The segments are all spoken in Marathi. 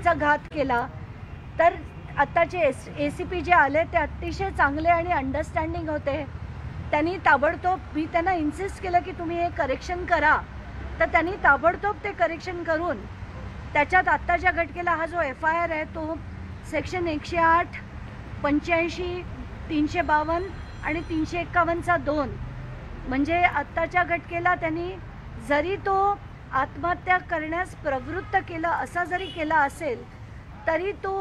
चा घात केला। तर आत्ताचे ACP जे आले ते अतिशय चांगले आणि अंडरस्टँडिंग होते। त्यांनी ताबडतोब मी त्यांना इन्सिस्ट केलं की तुम्ही हे करेक्शन करा, तर त्यांनी ताबडतोब ते करेक्शन करून त्याच्यात आत्ताच्या घटकेला हा जो FIR आहे तो सेक्शन 108, 85, 352 आणि 351चा 2 म्हणजे आत्ताच्या घटकेला त्यांनी जरी तो आत्महत्या करण्यास प्रवृत्त केलं असा जरी केला असेल तरी तो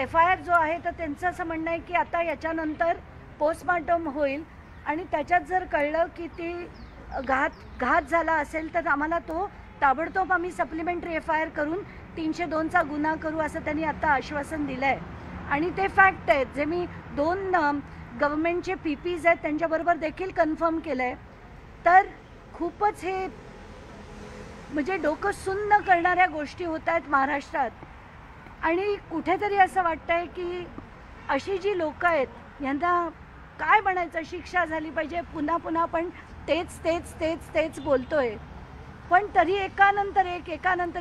FIR जो आहे तर त्यांचं असं म्हणणं आहे की आता याच्यानंतर पोस्टमॉर्टम होईल आणि त्याच्यात जर कळलं की ती घात झाला असेल तर आम्हाला तो ताबडतोब आम्ही सप्लिमेंटरी FIR करून 302चा गुन्हा करू असं त्यांनी आता आश्वासन दिलं आहे। आणि ते फॅक्ट आहेत जे मी 2 गव्हर्नमेंटचे PPs आहेत त्यांच्याबरोबर देखील कन्फर्म केलं आहे। तर खूपच हे म्हणजे डोकं सुन्न करणाऱ्या गोष्टी होत आहेत महाराष्ट्रात आणि कुठेतरी असं वाटतंय की अशी जी लोक आहेत यांना काय म्हणायचं, शिक्षा झाली पाहिजे, पुन्हा पुन्हा पण तेच बोलतोय। पण तरी एकानंतर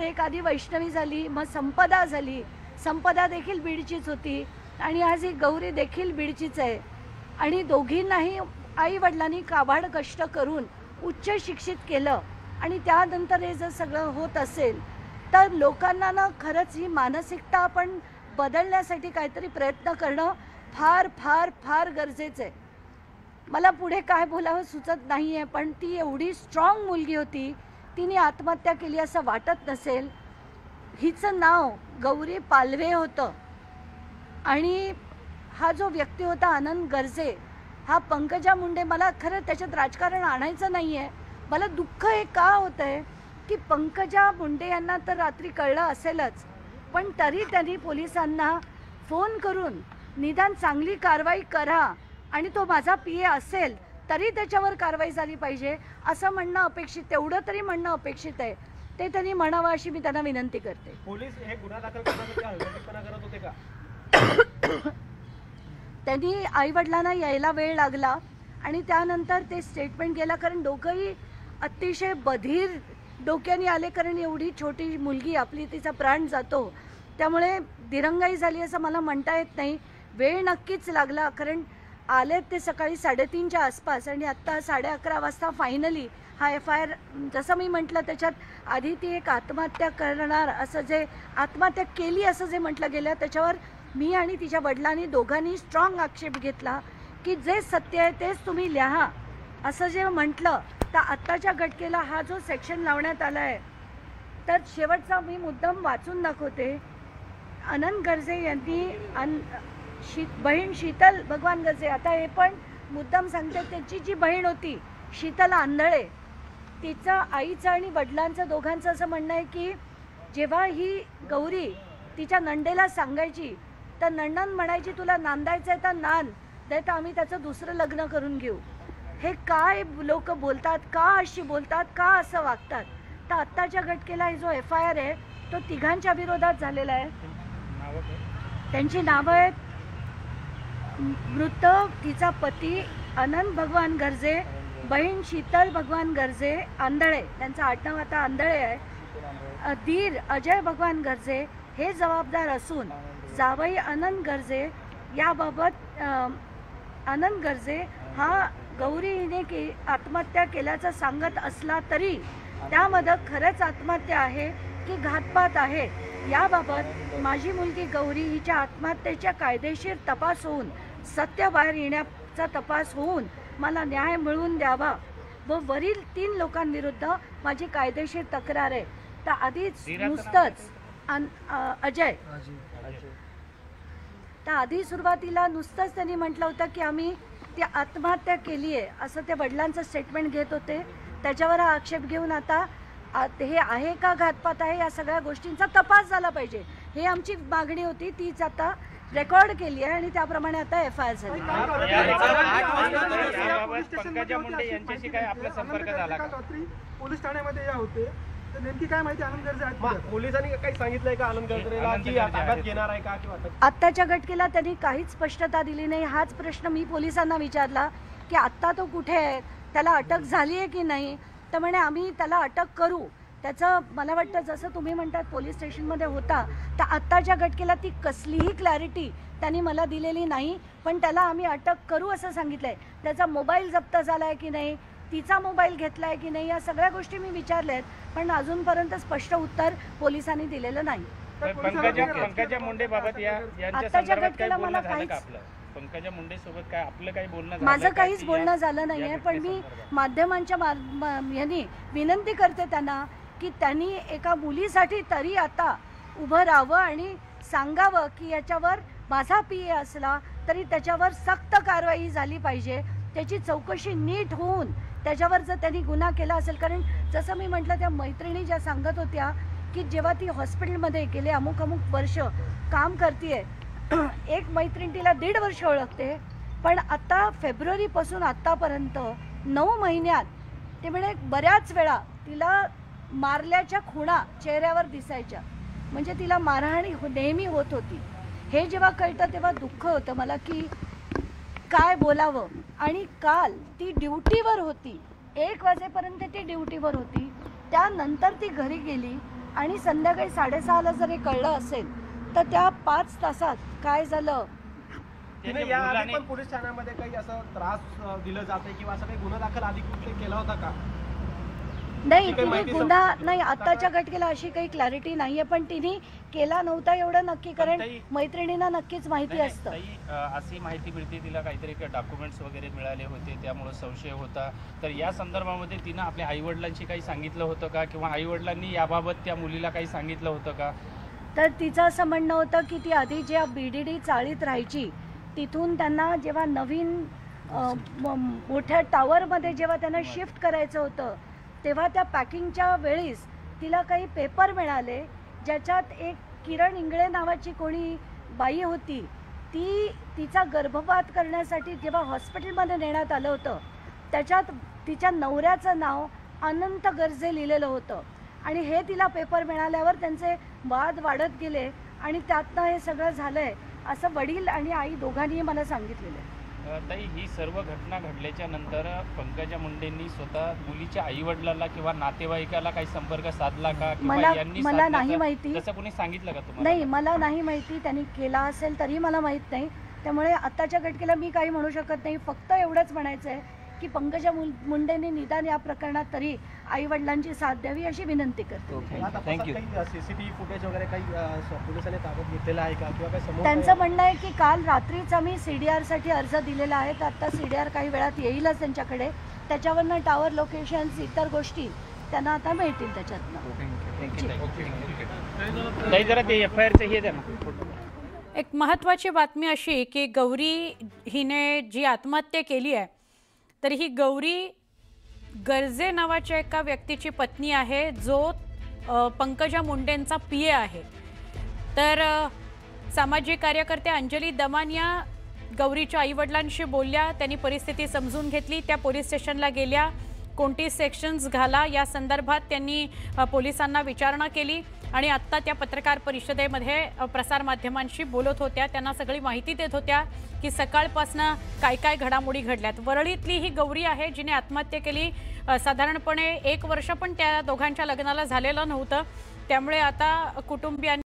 एक आधी वैष्णवी झाली, मग संपदा झाली, संपदा देखील बीडचीच होती आणि आज ही गौरी देखील बीडचीच आहे आणि दोघींनाही आई वडिलांनी काबाड कष्ट करून उच्च शिक्षित केलं आणि त्यानंतर हे जर सगळं होत असेल तर लोकांना ना खरंच ही मानसिकता आपण बदलण्यासाठी काहीतरी प्रयत्न करणं फार फार फार गरजेचं आहे। मला पुढे काय बोलावं सुचत नाही आहे, पण ती एवढी स्ट्रॉंग मुलगी होती, तिने आत्महत्या केली असं वाटत नसेल। हिचं नाव गौरी पालवे होतं आणि हा जो व्यक्ती होता आनंद गर्जे हा पंकजा मुंडे, मला खरं त्याच्यात राजकारण आणायचं नाही आहे, मला दुःख हे का होतं आहे की पंकजा मुंडे यांना तर रात्री कळलं असेलच पण तरी त्यांनी पोलिसांना फोन करून निदान चांगली कारवाई करा आणि तो माझा PA असेल तरी त्याच्यावर कारवाई झाली पाहिजे असं म्हणणं अपेक्षित, तेवढं तरी म्हणणं अपेक्षित आहे। ते त्यांनी म्हणावं अशी मी त्यांना विनंती करते। पोलीस हे गुन्हा दाखल करण्यासाठी हलगर्जीपणा करत होते का? त्यांनी आई वडिलांना यायला वेळ लागला आणि त्यानंतर ते स्टेटमेंट गेला, कारण दोघंही अतिशय बधीर डोक्याने आले, कारण एवढी छोटी मुलगी आपली, तिचा प्राण जातो, त्यामुळे दिरंगाई झाली असं मला म्हणता येत नाही। वेळ नक्कीच लागला, कारण आले ते सकाळी 3:30च्या आसपास आणि आत्ता 11:30 वाजता फायनली हा FIR, जसं मी म्हटलं त्याच्यात आधी ती एक आत्महत्या करणार असं जे आत्महत्या केली असं जे म्हटलं गेलं त्याच्यावर मी आणि तिच्या वडिलांनी दोघांनी स्ट्रॉंग आक्षेप घेतला की जे सत्य आहे तेच तुम्ही लिहा असं जे म्हटलं। तर आत्ताच्या घटकेला हा जो सेक्शन लावण्यात आला आहे तर शेवटचा मी मुद्दाम वाचून दाखवते। आनंद गर्जे यांनी बहीण शीतल भगवान गर्जे, आता हे पण मुद्दाम सांगते, त्याची जी बहीण होती शीतल आंधळे, तिचं आईचं आणि वडिलांचं दोघांचं असं म्हणणं आहे की जेव्हा ही गौरी तिच्या नंदेला सांगायची तर नंदन म्हणायची तुला नांदायचं आहे तर नांद, नाही तर आम्ही त्याचं दुसरं लग्न करून घेऊ। हे काय लोक बोलतात, का अशी बोलतात, का असं वागतात? तर आत्ताच्या घटकेला हे जो FIR आहे तो तिघांच्या विरोधात झालेला आहे। त्यांची नावं आहेत मृत तिचा पती आनंद भगवान गर्जे, बहीण शीतल भगवान गर्जे आंधळे, त्यांचं आडनाव आता आंधळे आहे, दीर अजय भगवान गर्जे हे जबाबदार असून जावई आनंद गर्जे याबाबत आनंद गर्जे हा गौरी हिने आत्महत्या केल्याचं सांगत असला तरी त्यामध्ये खरंच आत्महत्या आहे की घातपात आहे याबाबत माझी मुलगी गौरी हिच्या आत्महत्येच्या कायदेशीर तपास होऊन सत्य बाहेर येण्याचा तपास होऊन मला न्याय मिळवून द्यावा व वरील 3 लोकांविरुद्ध माझी कायदेशीर तक्रार आहे। तर आधीच नुसतंच अजय, तर आधी सुरुवातीला नुसतंच त्यांनी म्हटलं होतं की आम्ही ती आत्महत्या केली आहे असं ते वडिलांचं स्टेटमेंट घेत होते, त्याच्यावर हा आक्षेप घेऊन आता हे आहे का घातपात आहे या सगळ्या गोष्टींचा तपास झाला पाहिजे, हे आमची मागणी होती, तीच आता रेकॉर्ड केली आहे आणि त्याप्रमाणे आता FIR झाली। पंकजा मुंडे यांच्याशी काय आपला संपर्क झाला का? पोलीस ठाण्यामध्ये या होते तर नेमकी काय माहिती आनंद गर्जे आहेत? पोलिसांनी काही सांगितलंय का आनंद गर्जेला की ताब्यात घेणार आहे का किंवा आत्ताच्या घटकेला त्यांनी काहीच स्पष्टता दिली नाही। हाच प्रश्न मी पोलिसांना विचारला की आत्ता तो कुठे आहे, त्याला अटक झाली आहे की नाही, तर म्हणे आम्ही त्याला अटक करू, त्याचं मला वाटतं जसं तुम्ही म्हणतात पोलीस स्टेशनमध्ये होता, तर आत्ताच्या घटनेला ती कसलीही क्लॅरिटी त्यांनी मला दिलेली नाही. पण त्याला आम्ही अटक करू असं सांगितलंय. त्याचा मोबाईल जप्त झाला आहे की नाही, तिचा मोबाईल घेतला आहे की नाही, या सगळ्या गोष्टी मी विचारल्या आहेत, पण अजूनपर्यंत स्पष्ट उत्तर पोलिसांनी दिलेलं नाही. पंकजा मुंडे बाबत यांच्या आत्ताच्या संदर्भात काही घटनेला बोलणं मला झालं का काहीच आपलं? पंकजा मुंडे सोबत काय आपलं काही बोलणं झालं माझं का काहीच की बोलणं या- झालं नाही या आहे. पण मी घटनेसंदर्भात? माध्यमांच्या यांनी विनंती करते त्यांना की त्यांनी एका मुलीसाठी तरी आता उभं राहावं आणि सांगावं की याच्यावर माझा PA असला तरी त्याच्यावर सक्त कारवाई झाली पाहिजे. त्याची चौकशी नीट होऊन त्याच्यावर जर त्यांनी गुन्हा केला असेल, कारण जसं मी म्हटलं त्या मैत्रिणी ज्या सांगत होत्या की जेव्हा ती हॉस्पिटलमध्ये गेले अमुक वर्ष काम करते, एक मैत्रीण तिला 1.5 वर्ष ओळखते, पण आता फेब्रुवारीपासून आत्तापर्यंत 9 महिन्यात ते म्हणे बऱ्याच वेळा तिला मारल्याच्या खुणा चेहऱ्यावर दिसायच्या, म्हणजे तिला मारहाणी नेहमी होत होती. हे जेव्हा कळतं तेव्हा दुःख होतं मला की काय बोलावं. आणि काल ती ड्युटीवर होती, 1 वाजेपर्यंत ती ड्युटीवर होती, त्यानंतर ती घरी गेली आणि संध्याकाळी 6:30ला जर हे कळलं असेल तर त्या 5 तासात काय झालं. त्याच्या या आधी मुलाने- पण पोलीस ठाण्यामध्ये काही असं त्रास दिलं जाते किंवा असं काही गुन्हा दाखल आधी कुठे केला होता का? नाही, काही तिने माहिती गुन्हा समजते? नाही, आत्ताच्या घटनेला अशी काही क्लॅरिटी नाहीये, पण तिने केला नव्हता एवढं नक्की, कारण ताई- मैत्रिणींना नक्कीच माहिती नाही, असतं. ताई, अशी माहिती मिळते तिला काहीतरी डॉक्युमेंट्स वगैरे मिळाले होते, त्यामुळे संशय होता. तर या संदर्भामध्ये तिनं आपल्या आईवडिलांशी काही सांगितलं होतं का, किंवा आईवडिलांनी याबाबत त्या मुलीला काही सांगितलं होतं का? तर तिचं असं म्हणणं होतं की ती आधी ज्या BDD चाळीत राहायची तिथून त्यांना जेव्हा नवीन मोठ्या टावरमध्ये जेव्हा त्यांना शिफ्ट करायचं होतं तेव्हा त्या पॅकिंगच्या वेळीस तिला काही पेपर मिळाले, ज्याच्यात एक किरण इंगळे नावाची कोणी बाई होती, ती तिचा गर्भपात करण्यासाठी जेव्हा हॉस्पिटलमध्ये नेण्यात आलं होतं त्याच्यात तिच्या नवऱ्याचं नाव अनंत गर्जे लिहिलेलं होतं. आणि हे तिला पेपर मिळाल्यावर त्यांचे वाद वाढत गेले आणि त्यातनं हे सगळं झालंय असं वडील आणि आई दोघांनीही मला सांगितलेलं आहे. ताई, ही सर्व घटना घडल्याच्या नंतर पंकजा मुंडेंनी स्वतः मुलीच्या आईवडिलांना किंवा नातेवाईकाला काही संपर्क साधला का, किंवा यांनी मला साधला नाही का? माहिती. तसं कोणी सांगितलं का तुम्हाला? नाही, मला नाही माहिती. त्यांनी केला असेल तरी मला माहीत नाही. त्यामुळे आत्ताच्या घटनेला मी काही म्हणू शकत नाही. फक्त एवढंच म्हणायचं आहे की पंकजा मुंडेंनी निदान या प्रकरणात तरी आईवडिलांची साथ द्यावी अशी विनंती करते. आता थँक्यू. काही CCTV फुटेज वगैरे काही पोलिसांनी ताब्यात घेतलेलं आहे का किंवा काही समोर त्यांचं म्हणणं आहे की काल रात्रीच आम्ही CDR साठी अर्ज दिलेला आहे, तर आता CDR काही वेळात येईलच त्यांच्याकडे. त्याच्यावरनं टावर लोकेशन्स इतर गोष्टी त्यांना आता मिळतील त्याच्यातनं. ताई, जरा ते FIRचं हे द्या ना. एक महत्त्वाची बातमी अशी की गौरी हिने जी आत्महत्या केली आहे, तर ही गौरी गर्जे नावाच्या एका व्यक्तीची पत्नी आहे, जो पंकजा मुंडेंचा PA आहे. तर सामाजिक कार्यकर्त्या अंजली दमान या गौरीच्या आईवडिलांशी बोलल्या, त्यांनी परिस्थिती समजून घेतली, त्या पोलीस स्टेशनला गेल्या, कोणती सेक्शन्स घाला या संदर्भात त्यांनी पोलिसांना विचारणा केली आणि आत्ता त्या पत्रकार परिषदेमध्ये प्रसारमाध्यमांशी बोलत होत्या. त्यांना सगळी माहिती देत होत्या की सकाळपासनं काय काय घडामोडी घडल्यात. वरळीतली ही गौरी आहे जिने आत्महत्या केली. साधारणपणे 1 वर्ष पण त्या दोघांच्या लग्नाला झालेलं नव्हतं. त्यामुळे आता कुटुंबियांनी